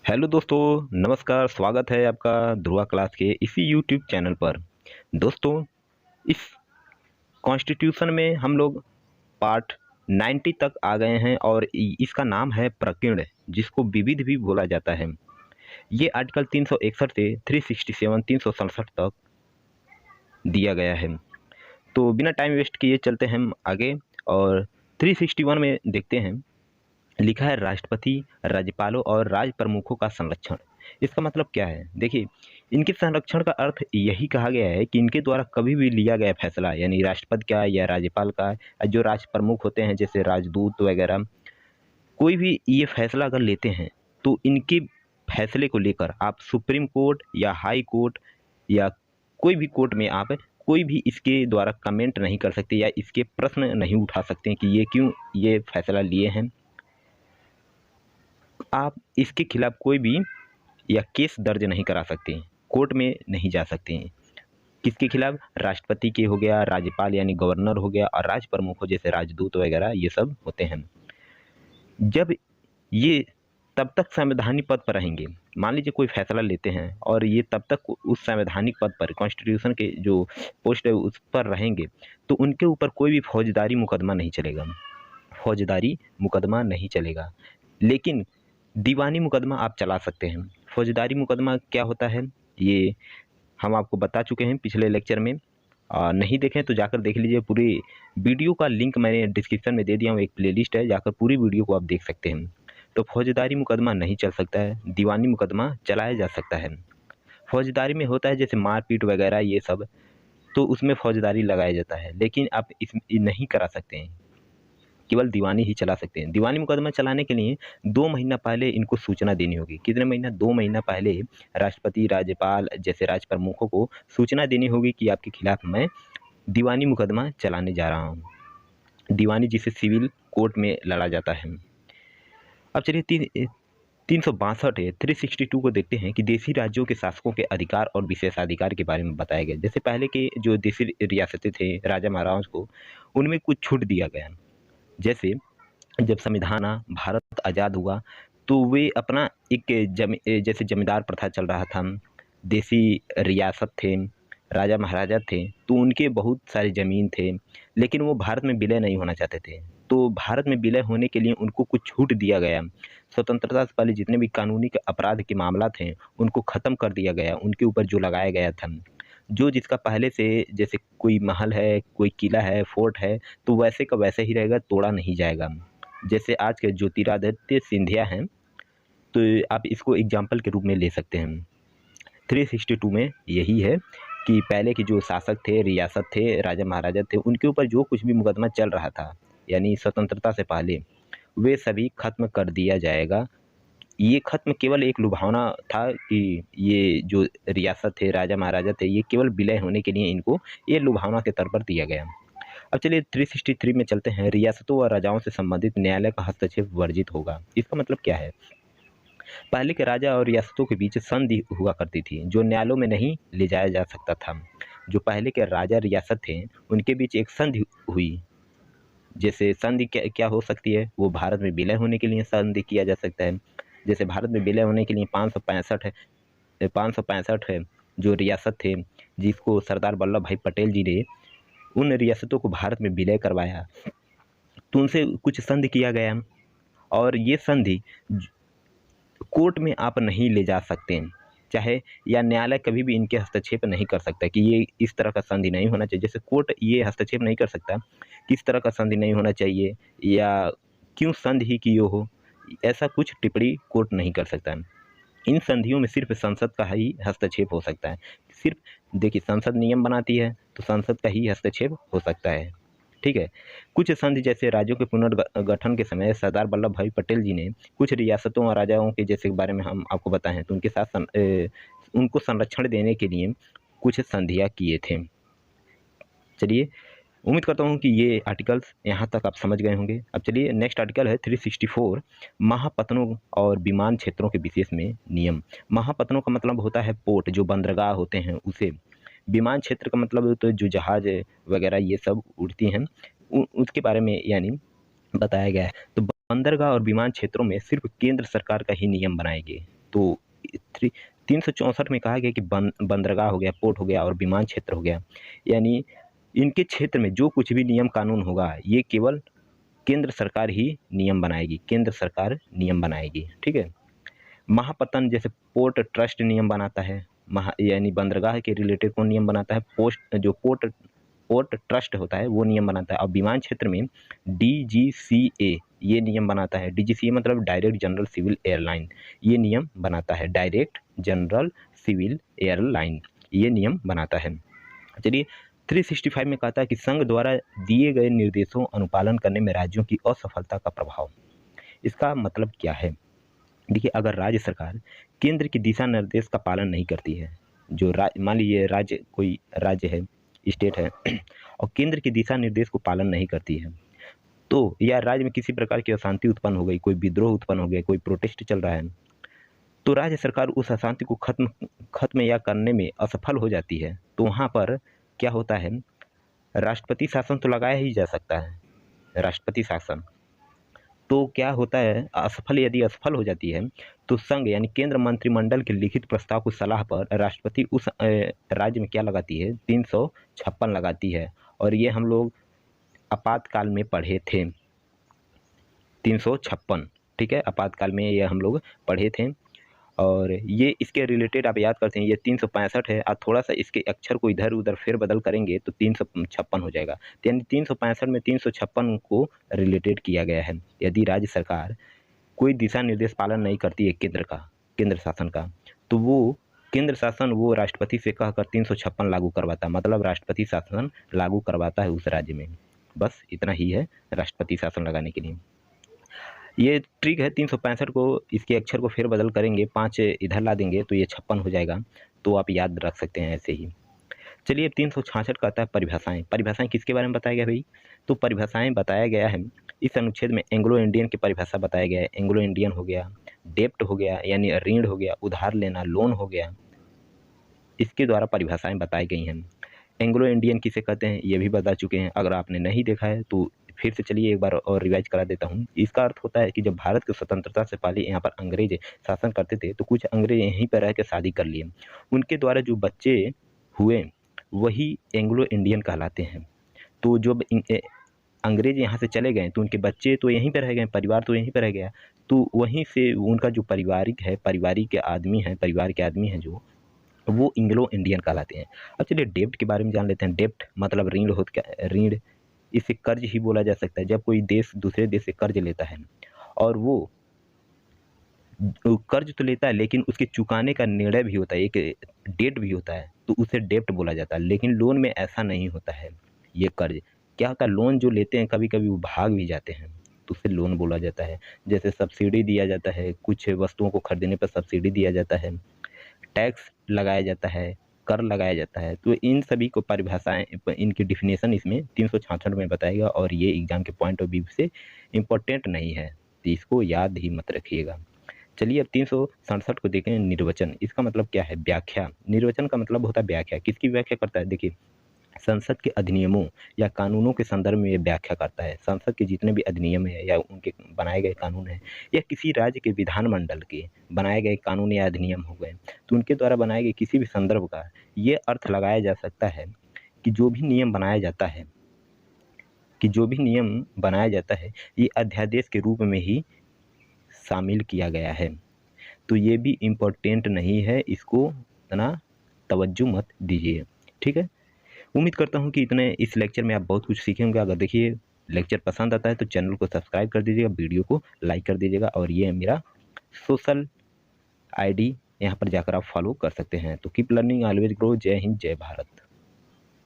Hello दोस्तों, नमस्कार। स्वागत है आपका ध्रुवा क्लास के इसी यूट्यूब चैनल पर। दोस्तों, इस कॉन्स्टिट्यूशन में हम लोग पार्ट 90 तक आ गए हैं और इसका नाम है प्रकीर्ण, जिसको विविध भी बोला जाता है। ये आर्टिकल 361 से 367 367 तक दिया गया है। तो बिना टाइम वेस्ट किए चलते हैं हम आगे और 361 में देखते हैं। लिखा है राष्ट्रपति, राज्यपालों और राज्य प्रमुखों का संरक्षण। इसका मतलब क्या है? देखिए, इनके संरक्षण का अर्थ यही कहा गया है कि इनके द्वारा कभी भी लिया गया फैसला, यानी राष्ट्रपति का या राज्यपाल का या जो राष्ट्र प्रमुख होते हैं जैसे राजदूत वगैरह, कोई भी ये फैसला अगर लेते हैं तो इनके फैसले को लेकर आप सुप्रीम कोर्ट या हाई कोर्ट या कोई भी कोर्ट में आप कोई भी इसके द्वारा कमेंट नहीं कर सकते या इसके प्रश्न नहीं उठा सकते कि ये क्यों ये फैसला लिए हैं। आप इसके खिलाफ कोई भी या केस दर्ज नहीं करा सकते, कोर्ट में नहीं जा सकते हैं। किसके खिलाफ? राष्ट्रपति के हो गया, राज्यपाल यानी गवर्नर हो गया और राज्य प्रमुख हो जैसे राजदूत वगैरह, ये सब होते हैं। जब ये तब तक संवैधानिक पद पर रहेंगे, मान लीजिए कोई फैसला लेते हैं और ये तब तक उस संवैधानिक पद पर, कॉन्स्टिट्यूशन के जो पोस्ट है उस पर रहेंगे, तो उनके ऊपर कोई भी फौजदारी मुकदमा नहीं चलेगा। फौजदारी मुकदमा नहीं चलेगा, लेकिन दीवानी मुकदमा आप चला सकते हैं। फौजदारी मुकदमा क्या होता है ये हम आपको बता चुके हैं पिछले लेक्चर में। नहीं देखें तो जाकर देख लीजिए। पूरी वीडियो का लिंक मैंने डिस्क्रिप्शन में दे दिया हूँ, एक प्लेलिस्ट है, जाकर पूरी वीडियो को आप देख सकते हैं। तो फौजदारी मुकदमा नहीं चल सकता है, दीवानी मुकदमा चलाया जा सकता है। फौजदारी में होता है जैसे मारपीट वगैरह ये सब, तो उसमें फौजदारी लगाया जाता है, लेकिन आप इस नहीं करा सकते हैं, केवल दीवानी ही चला सकते हैं। दीवानी मुकदमा चलाने के लिए 2 महीना पहले इनको सूचना देनी होगी। कितने महीना? 2 महीना पहले राष्ट्रपति, राज्यपाल जैसे राज्य प्रमुखों को सूचना देनी होगी कि आपके खिलाफ मैं दीवानी मुकदमा चलाने जा रहा हूँ। दीवानी जिसे सिविल कोर्ट में लड़ा जाता है। अब चलिए 362 है 362 को देखते हैं कि देशी राज्यों के शासकों के अधिकार और विशेषाधिकार के बारे में बताया गया। जैसे पहले के जो देशी रियासतें थे राजा महाराजाओं को, उनमें कुछ छूट दिया गया। जैसे जब संविधान भारत आज़ाद हुआ तो वे अपना एक जैसे जमींदार प्रथा चल रहा था, देसी रियासत थे, राजा महाराजा थे, तो उनके बहुत सारे ज़मीन थे, लेकिन वो भारत में विलय नहीं होना चाहते थे। तो भारत में विलय होने के लिए उनको कुछ छूट दिया गया। स्वतंत्रता से पहले जितने भी कानूनी के अपराध के मामला थे उनको ख़त्म कर दिया गया, उनके ऊपर जो लगाया गया था। जो जिसका पहले से जैसे कोई महल है, कोई किला है, फोर्ट है, तो वैसे का वैसे ही रहेगा, तोड़ा नहीं जाएगा। जैसे आज के ज्योतिरादित्य सिंधिया हैं, तो आप इसको एग्जाम्पल के रूप में ले सकते हैं। 362 में यही है कि पहले के जो शासक थे, रियासत थे, राजा महाराजा थे, उनके ऊपर जो कुछ भी मुकदमा चल रहा था यानी स्वतंत्रता से पहले, वे सभी खत्म कर दिया जाएगा। ये खत्म केवल एक लुभावना था कि ये जो रियासत थे, राजा महाराजा थे, ये केवल विलय होने के लिए इनको ये लुभावना के तौर पर दिया गया। अब चलिए 363 में चलते हैं। रियासतों और राजाओं से संबंधित न्यायालय का हस्तक्षेप वर्जित होगा। इसका मतलब क्या है? पहले के राजा और रियासतों के बीच संधि हुआ करती थी, जो न्यायालयों में नहीं ले जाया जा सकता था। जो पहले के राजा रियासत थे उनके बीच एक संधि हुई। जैसे संधि क्या क्या हो सकती है? वो भारत में विलय होने के लिए संधि किया जा सकता है। जैसे भारत में विलय होने के लिए 565 है, 565 है जो रियासत थे, जिसको सरदार वल्लभ भाई पटेल जी ने उन रियासतों को भारत में विलय करवाया, तो उनसे कुछ संधि किया गया। और ये संधि कोर्ट में आप नहीं ले जा सकते, चाहे या न्यायालय कभी भी इनके हस्तक्षेप नहीं कर सकता कि ये इस तरह का संधि नहीं होना चाहिए। जैसे कोर्ट ये हस्तक्षेप नहीं कर सकता किस तरह का संधि नहीं होना चाहिए या क्यों संधि ही की हो, ऐसा कुछ टिप्पणी कोर्ट नहीं कर सकता। इन संधियों में सिर्फ संसद का ही हस्तक्षेप हो सकता है। सिर्फ देखिए, संसद नियम बनाती है तो संसद का ही हस्तक्षेप हो सकता है। ठीक है। कुछ संधि जैसे राज्यों के पुनर्गठन के समय सरदार वल्लभ भाई पटेल जी ने कुछ रियासतों और राजाओं के जैसे के बारे में हम आपको बताएं, तो उनके साथ उनको संरक्षण देने के लिए कुछ संधियाँ किए थे। चलिए, उम्मीद करता हूँ कि ये आर्टिकल्स यहाँ तक आप समझ गए होंगे। अब चलिए नेक्स्ट आर्टिकल है 364, महापत्तनों और विमान क्षेत्रों के विशेष में नियम। महापत्तनों का मतलब होता है पोर्ट, जो बंदरगाह होते हैं उसे। विमान क्षेत्र का मतलब तो जो जहाज वगैरह ये सब उड़ती हैं उसके बारे में यानी बताया गया है। तो बंदरगाह और विमान क्षेत्रों में सिर्फ केंद्र सरकार का ही नियम बनाएंगे। तो 364 में कहा गया कि बंदरगाह हो गया, पोर्ट हो गया और विमान क्षेत्र हो गया, यानी इनके क्षेत्र में जो कुछ भी नियम कानून होगा ये केवल केंद्र सरकार ही नियम बनाएगी, केंद्र सरकार नियम बनाएगी। ठीक है। महापत्तन जैसे पोर्ट ट्रस्ट नियम बनाता है, यानी बंदरगाह के रिलेटेड कौन नियम बनाता है, पोर्ट पोर्ट ट्रस्ट होता है वो नियम बनाता है। और विमान क्षेत्र में DGCA ये नियम बनाता है। DGCA मतलब डायरेक्ट जनरल सिविल एयरलाइन, ये नियम बनाता है। डायरेक्ट जनरल सिविल एयरलाइन ये नियम बनाता है। चलिए 365 में कहता है कि संघ द्वारा दिए गए निर्देशों अनुपालन करने में राज्यों की असफलता का प्रभाव। इसका मतलब क्या है? देखिए, अगर राज्य सरकार केंद्र की दिशा निर्देश का पालन नहीं करती है, जो मान लीजिए राज्य, कोई राज्य है, स्टेट है और केंद्र की दिशा निर्देश को पालन नहीं करती है, तो या राज्य में किसी प्रकार की अशांति उत्पन्न हो गई, कोई विद्रोह उत्पन्न हो गया, कोई प्रोटेस्ट चल रहा है, तो राज्य सरकार उस अशांति को खत्म या करने में असफल हो जाती है, तो वहाँ पर क्या होता है, राष्ट्रपति शासन तो लगाया ही जा सकता है, राष्ट्रपति शासन। तो क्या होता है, यदि असफल हो जाती है तो संघ यानी केंद्र मंत्रिमंडल के लिखित प्रस्ताव की सलाह पर राष्ट्रपति उस राज्य में क्या लगाती है, 356 लगाती है। और ये हम लोग आपातकाल में पढ़े थे, 356। ठीक है, आपातकाल में ये हम लोग पढ़े थे। और ये इसके रिलेटेड आप याद करते हैं, ये 365 है, आप थोड़ा सा इसके अक्षर को इधर उधर फेरबदल करेंगे तो 356 हो जाएगा। तो यानी 365 में 356 को रिलेटेड किया गया है। यदि राज्य सरकार कोई दिशा निर्देश पालन नहीं करती है केंद्र शासन का, तो वो केंद्र शासन वो राष्ट्रपति से कहकर 356 लागू करवाता, मतलब राष्ट्रपति शासन लागू करवाता है उस राज्य में। बस इतना ही है राष्ट्रपति शासन लगाने के लिए। ये ट्रिक है, 365 को इसके अक्षर को फेर बदल करेंगे, 5 इधर ला देंगे तो ये 56 हो जाएगा। तो आप याद रख सकते हैं ऐसे ही। चलिए, अब 366 कहता है परिभाषाएं। परिभाषाएं किसके बारे में बताया गया भाई? तो परिभाषाएं बताया गया है इस अनुच्छेद में एंग्लो इंडियन की परिभाषा बताया गया है। एंग्लो इंडियन हो गया, डेप्ट हो गया यानी ऋण हो गया, उधार लेना लोन हो गया, इसके द्वारा परिभाषाएं बताई गई हैं। एंग्लो इंडियन किसे कहते हैं ये भी बता चुके हैं, अगर आपने नहीं देखा है तो फिर से चलिए एक बार और रिवाइज करा देता हूँ। इसका अर्थ होता है कि जब भारत की स्वतंत्रता से पहले यहाँ पर अंग्रेज शासन करते थे तो कुछ अंग्रेज यहीं पर रह के शादी कर लिए, उनके द्वारा जो बच्चे हुए वही एंग्लो इंडियन कहलाते हैं। तो जब अंग्रेज यहाँ से चले गए तो उनके बच्चे तो यहीं पर रह गए, परिवार तो यहीं पर रह गया, तो वहीं से उनका जो पारिवारिक आदमी है, परिवार के आदमी हैं जो, वो एंग्लो इंडियन कहलाते हैं। अब चलिए डेब्ट के बारे में जान लेते हैं। डेब्ट मतलब ऋण, इसे कर्ज ही बोला जा सकता है। जब कोई देश दूसरे देश से कर्ज लेता है और वो कर्ज तो लेता है लेकिन उसके चुकाने का निर्णय भी होता है, एक डेट भी होता है, तो उसे डेब्ट बोला जाता है। लेकिन लोन में ऐसा नहीं होता है। ये कर्ज क्या होता है, लोन जो लेते हैं कभी कभी वो भाग भी जाते हैं तो उसे लोन बोला जाता है। जैसे सब्सिडी दिया जाता है, कुछ वस्तुओं को खरीदने पर सब्सिडी दिया जाता है, टैक्स लगाया जाता है, कर लगाया जाता है। तो इन सभी को परिभाषाएं, इनकी डिफिनेशन इसमें 366 में बताएगा और ये एग्जाम के पॉइंट ऑफ व्यू से इम्पोर्टेंट नहीं है, तो इसको याद ही मत रखिएगा। चलिए, अब 367 को देखें। निर्वचन, इसका मतलब क्या है? व्याख्या। निर्वचन का मतलब होता है व्याख्या। किसकी व्याख्या करता है? देखिए, संसद के अधिनियमों या कानूनों के संदर्भ में ये व्याख्या करता है। संसद के जितने भी अधिनियम है या उनके बनाए गए कानून हैं या किसी राज्य के विधानमंडल के बनाए गए कानून या अधिनियम हो गए, तो उनके द्वारा बनाए गए किसी भी संदर्भ का ये अर्थ लगाया जा सकता है कि जो भी नियम बनाया जाता है ये अध्यादेश के रूप में ही शामिल किया गया है। तो ये भी इम्पोर्टेंट नहीं है, इसको इतना तवज्जो मत दीजिए। ठीक है, उम्मीद करता हूँ कि इतने इस लेक्चर में आप बहुत कुछ सीखे होंगे। अगर देखिए लेक्चर पसंद आता है तो चैनल को सब्सक्राइब कर दीजिएगा, वीडियो को लाइक कर दीजिएगा और ये मेरा सोशल आईडी यहाँ पर जाकर आप फॉलो कर सकते हैं। तो कीप लर्निंग, ऑलवेज ग्रो। जय हिंद, जय भारत।